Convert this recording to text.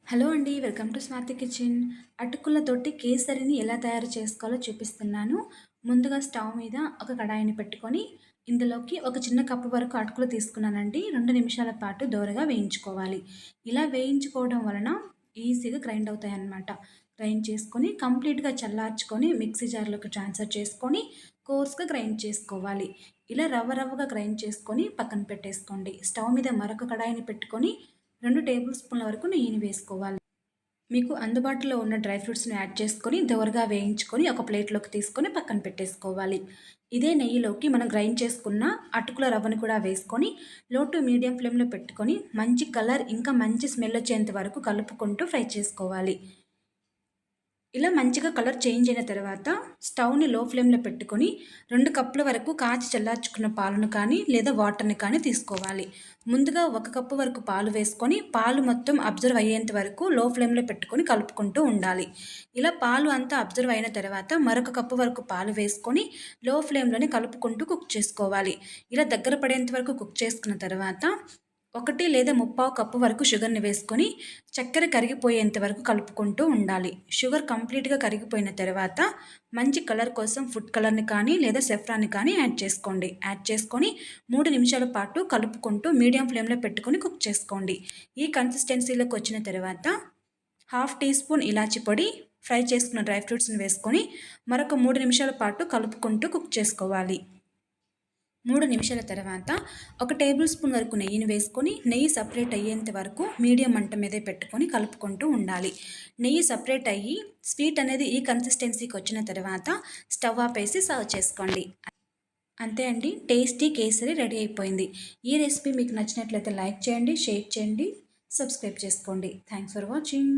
Hello అండి. Welcome to Swathi kitchen. అటుకులతోటి కేసరిని ఎలా తయారు చేసుకోవాలో చూపిస్తున్నాను. ముందుగా స్టవ్ మీద ఒక కడాయిని పెట్టుకొని, ఇందులోకి ఒక చిన్న కప్పు వరకు అటుకులు తీసుకున్నానండి. 2 నిమిషాల పాటు దోరగా వేయించుకోవాలి. ఇలా వేయించుకోవడం వలన ఈజీగా గ్రైండ్ అవుతాయన్నమాట. గ్రైండ్ చేసుకొని కంప్లీట్‌గా చల్లార్చుకొని మిక్సీ జార్‌లోకి ట్రాన్స్‌ఫర్ చేసుకొని, కోర్స్‌గా గ్రైండ్ చేసుకోవాలి. ఇలా రవ్వ రవ్వగా గ్రైండ్ చేసుకొని పక్కన పెట్టేసుకోండి. స్టవ్ మీద మరొక కడాయిని పెట్టుకొని 2 టేబుల్ స్పూన్ల వరకు నెయ్యిని వేసుకోవాలి. మీకు అందుబాటులో ఉన్న డ్రై ఫ్రూట్స్‌ని యాడ్ చేసుకొని, దోరగా వేయించుకొని, ఒక ప్లేట్‌లోకి తీసుకొని పక్కన పెట్టేసుకోవాలి. ఇదే నెయ్యిలోకి మనం గ్రైండ్ చేసుకున్న అటుకుల రవ్వను కూడా వేసుకొని, లో టు మీడియం ఫ్లేమ్‌లో పెట్టుకొని, మంచి కలర్ ఇంకా మంచి స్మెల్ వచ్చేంత వరకు కలుపుకుంటూ ఫ్రై చేసుకోవాలి. ఇలా మంచిగా కలర్ చేంజ్ అయిన తర్వాత స్టవ్‌ని లో ఫ్లేమ్‌లో పెట్టుకొని 2 కప్పుల వరకు కాచి చల్లార్చుకున్న పాలను కానీ లేదా వాటర్‌ని కానీ తీసుకోవాలి. ముందుగా 1 కప్పు వరకు పాలు వేసుకొని పాలు మొత్తం అబ్జర్వ్ అయ్యేంత వరకు లో ఫ్లేమ్‌లో పెట్టుకొని కలుపుకుంటూ ఉండాలి. ఇలా పాలు అంతా అబ్జర్వ్ అయిన తర్వాత మరొక కప్పు వరకు పాలు వేసుకొని లో ఫ్లేమ్‌లోనే కలుపుకుంటూ కుక్ చేసుకోవాలి. ఇలా దగ్గర పడేంత వరకు కుక్ చేసుకున్న తర్వాత 1 లేదా ముప్పావు కప్పు వరకు షుగర్‌ని వేసుకొని చక్కెర కరిగిపోయేంత వరకు కలుపుకుంటూ ఉండాలి. షుగర్ కంప్లీట్‌గా కరిగిపోయిన తర్వాత మంచి కలర్ కోసం ఫుడ్ కలర్‌ని కానీ లేదా సెఫ్రాన్‌ని కానీ యాడ్ చేసుకోండి. యాడ్ చేసుకొని 3 నిమిషాల పాటు కలుపుకుంటూ మీడియం ఫ్లేమ్‌లో పెట్టుకొని కుక్ చేసుకోండి. ఈ కన్సిస్టెన్సీలోకి వచ్చిన తర్వాత హాఫ్ టీ స్పూన్ ఇలాచి పొడి, ఫ్రై చేసుకున్న డ్రై ఫ్రూట్స్‌ని వేసుకొని మరొక 3 నిమిషాల పాటు కలుపుకుంటూ కుక్ చేసుకోవాలి. 3 నిమిషాల తర్వాత ఒక టేబుల్ స్పూన్ వరకు నెయ్యిని వేసుకొని, నెయ్యి సపరేట్ అయ్యేంత వరకు మీడియం మంట మీదే పెట్టుకొని కలుపుకుంటూ ఉండాలి. నెయ్యి సపరేట్ అయ్యి స్వీట్ అనేది ఈ కన్సిస్టెన్సీకి వచ్చిన తర్వాత స్టవ్ ఆపేసి సర్వ్ చేసుకోండి. అంతే అండి, టేస్టీ కేసరి రెడీ అయిపోయింది. ఈ రెసిపీ మీకు నచ్చినట్లయితే లైక్ చేయండి, షేర్ చేయండి, సబ్స్క్రైబ్ చేసుకోండి. Thanks for watching.